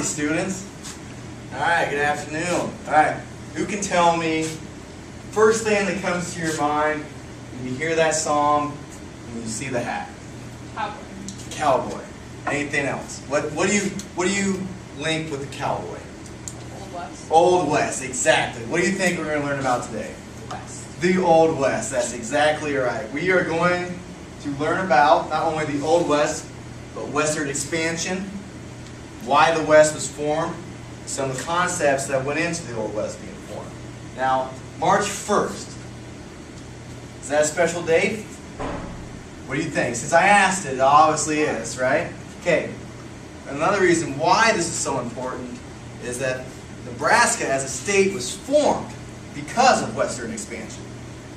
students. All right, good afternoon. All right, who can tell me first thing that comes to your mind when you hear that song, when you see the hat? Cowboy. Cowboy. Anything else? What do you link with the cowboy? Old West. Old West, exactly. What do you think we're going to learn about today? West. The Old West, that's exactly right. We are going to learn about not only the Old West, but Western expansion, why the West was formed, some of the concepts that went into the Old West being formed. Now, March 1st, is that a special date? What do you think? Since I asked it, it obviously is, right? Okay, another reason why this is so important is that Nebraska as a state was formed because of Western expansion.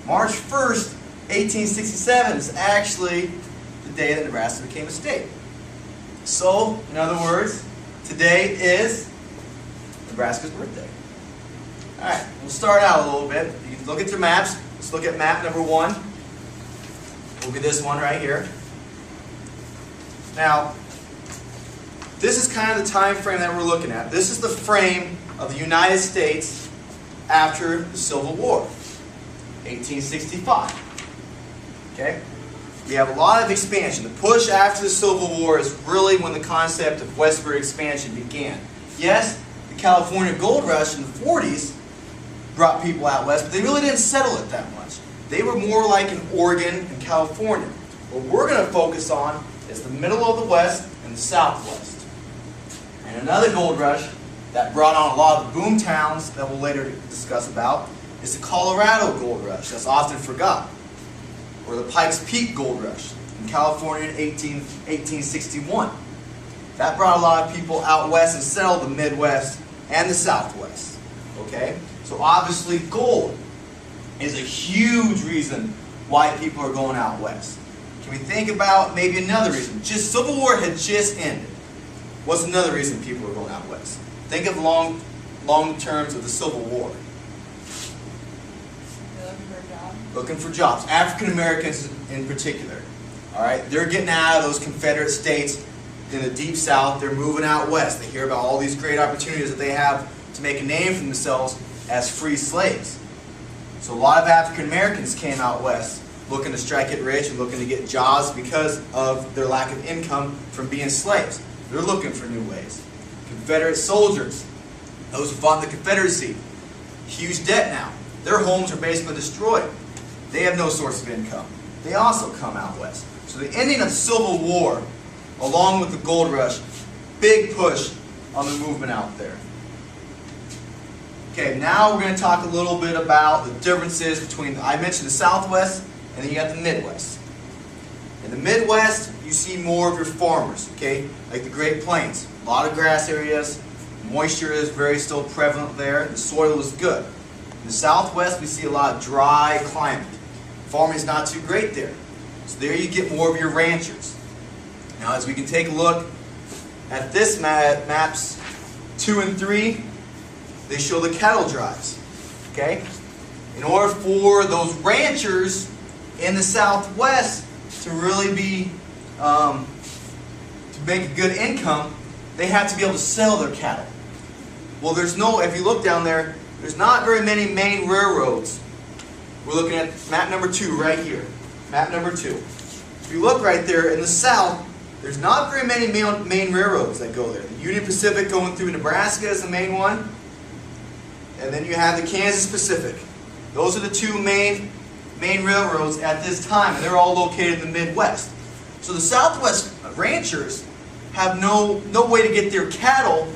March 1st, 1867 is actually the day that Nebraska became a state. So, in other words, today is Nebraska's birthday. Alright, we'll start out a little bit. You can look at your maps. Let's look at map number 1. Look at this one right here. Now, this is kind of the time frame that we're looking at. This is the frame of the United States after the Civil War, 1865. Okay? We have a lot of expansion. The push after the Civil War is really when the concept of westward expansion began. Yes, the California Gold Rush in the 40s brought people out west, but they really didn't settle it that much. They were more like in Oregon and California. What we're going to focus on is the middle of the West and the Southwest. And another gold rush that brought on a lot of the boom towns that we'll later discuss about is the Colorado Gold Rush. That's often forgotten. Or the Pikes Peak Gold Rush in California in 1861. That brought a lot of people out west and settled the Midwest and the Southwest. Okay? So obviously gold is a huge reason why people are going out west. Can we think about maybe another reason? Just Civil War had just ended. What's another reason people are going out west? Think of long terms of the Civil War. Looking for jobs. African Americans in particular. Alright? They're getting out of those Confederate states in the deep South. They're moving out west. They hear about all these great opportunities that they have to make a name for themselves as free slaves. So a lot of African Americans came out west looking to strike it rich and looking to get jobs because of their lack of income from being slaves. They're looking for new ways. Confederate soldiers, those who fought in the Confederacy, huge debt now. Their homes are basically destroyed. They have no source of income. They also come out west. So the ending of the Civil War, along with the gold rush, big push on the movement out there. Okay, now we're going to talk a little bit about the differences between, I mentioned the Southwest, and then you got the Midwest. In the Midwest, you see more of your farmers, okay, like the Great Plains. A lot of grass areas, moisture is very still prevalent there, the soil is good. In the Southwest, we see a lot of dry climate. Farming is not too great there. So there you get more of your ranchers. Now as we can take a look at this maps 2 and 3, they show the cattle drives. Okay? In order for those ranchers in the Southwest to really be, to make a good income, they have to be able to sell their cattle. Well, there's no, if you look down there, there's not very many main railroads. We're looking at map number 2 right here. Map number 2. If you look right there in the south, there's not very many main railroads that go there. The Union Pacific going through Nebraska is the main one. And then you have the Kansas Pacific. Those are the two main railroads at this time, and they're all located in the Midwest. So the Southwest ranchers have no way to get their cattle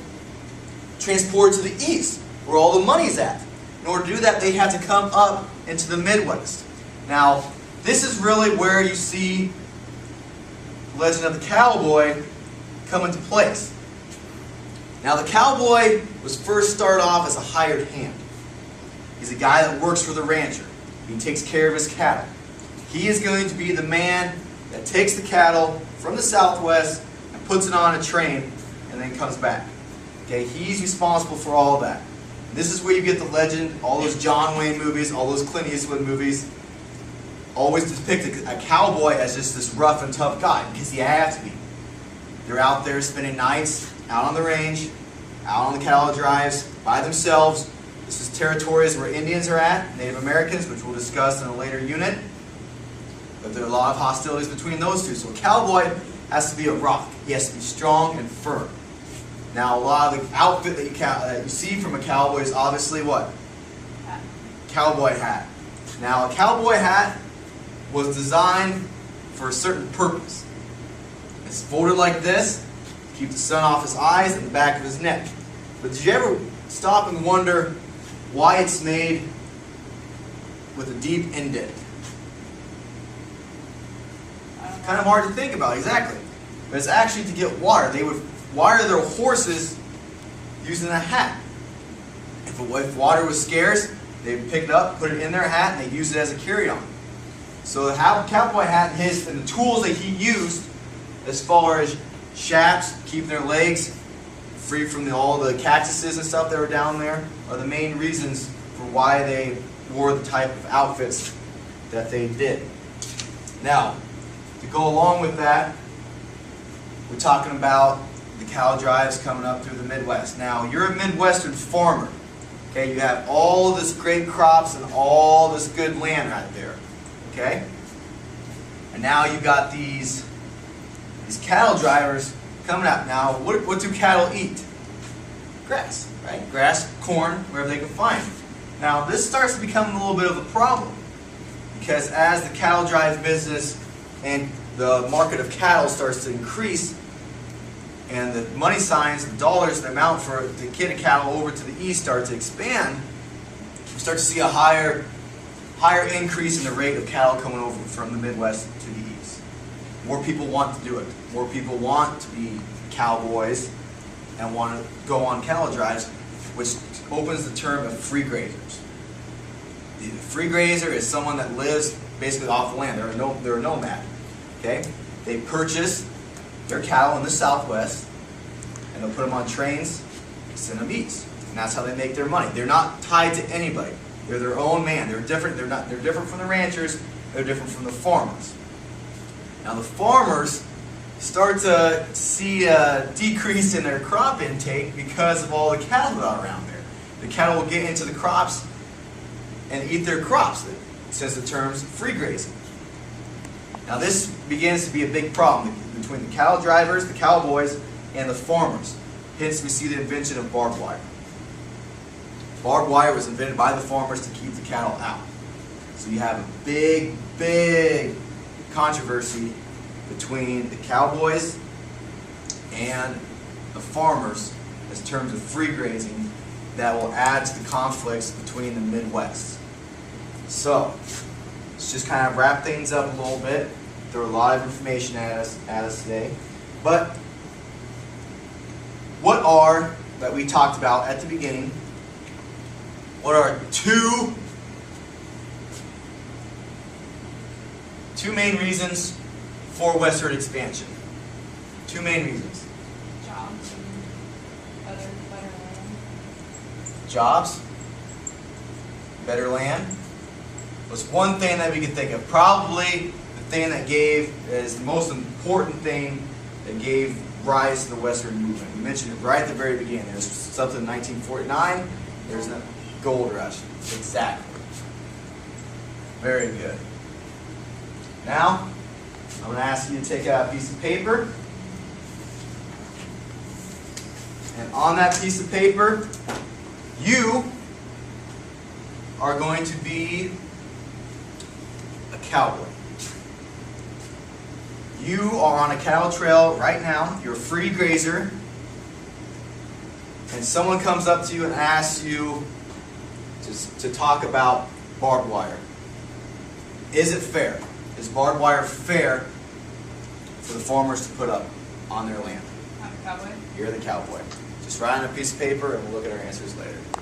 transported to the east, where all the money's at. In order to do that, they have to come up into the Midwest. Now, this is really where you see the legend of the cowboy come into place. Now, the cowboy was first started off as a hired hand. He's a guy that works for the rancher. He takes care of his cattle. He is going to be the man that takes the cattle from the Southwest and puts it on a train and then comes back. Okay, he's responsible for all of that. This is where you get the legend, all those John Wayne movies, all those Clint Eastwood movies, always depict a cowboy as just this rough and tough guy, because he has to be. They're out there spending nights, out on the range, out on the cattle drives by themselves. This is territories where Indians are at, Native Americans, which we'll discuss in a later unit. But there are a lot of hostilities between those two. So a cowboy has to be a rock. He has to be strong and firm. Now, a lot of the outfit that you see from a cowboy is obviously what? Hat. Cowboy hat. Now, a cowboy hat was designed for a certain purpose. It's folded like this to keep the sun off his eyes and the back of his neck. But did you ever stop and wonder why it's made with a deep indent? I don't know. Kind of hard to think about, exactly. But it's actually to get water. They would water their horses using a hat. If water was scarce, they'd pick it up, put it in their hat, and they'd use it as a carry-on. So the cowboy hat and the tools that he used, as far as chaps, keeping their legs free from all the cactuses and stuff that were down there, are the main reasons for why they wore the type of outfits that they did. Now, to go along with that, we're talking about the cattle drives coming up through the Midwest. Now, you're a Midwestern farmer. Okay, you have all this great crops and all this good land right there. Okay? And now you've got these cattle drivers coming up. Now, what do cattle eat? Grass, right? Grass, corn, wherever they can find. Now, this starts to become a little bit of a problem because as the cattle drive business and the market of cattle starts to increase and the money signs, the dollars, the amount for to get a cattle over to the east start to expand, we start to see a higher increase in the rate of cattle coming over from the Midwest to the east. More people want to do it. More people want to be cowboys and want to go on cattle drives, which opens the term of free grazers. The free grazer is someone that lives basically off the land. They're a nomad. Okay? They purchase their cattle in the Southwest and they'll put them on trains and send them east. And that's how they make their money. They're not tied to anybody. They're their own man. They're different. They're different from the ranchers. They're different from the farmers. Now the farmers start to see a decrease in their crop intake because of all the cattle that are around there. The cattle will get into the crops and eat their crops, since the term's free grazing. Now this begins to be a big problem between the cattle drivers, the cowboys, and the farmers. Hence we see the invention of barbed wire. Barbed wire was invented by the farmers to keep the cattle out. So you have a big, big controversy between the cowboys and the farmers in terms of free grazing that will add to the conflicts between the Midwest. So, let's just kind of wrap things up a little bit. There are a lot of information at us today. But what are, that we talked about at the beginning, what are two main reasons for westward expansion? Two main reasons. Jobs and better land. Jobs, better land. Was one thing that we can think of. Probably the thing that is the most important thing that gave rise to the Western movement. We mentioned it right at the very beginning. There's something in 1949. There's a gold rush. Exactly. Very good. Now, I'm going to ask you to take out a piece of paper. And on that piece of paper, you are going to be a cowboy. You are on a cattle trail right now. You're a free grazer. And someone comes up to you and asks you to talk about barbed wire. Is it fair? Is barbed wire fair for the farmers to put up on their land? I'm a cowboy. You're the cowboy. Just write on a piece of paper and we'll look at our answers later.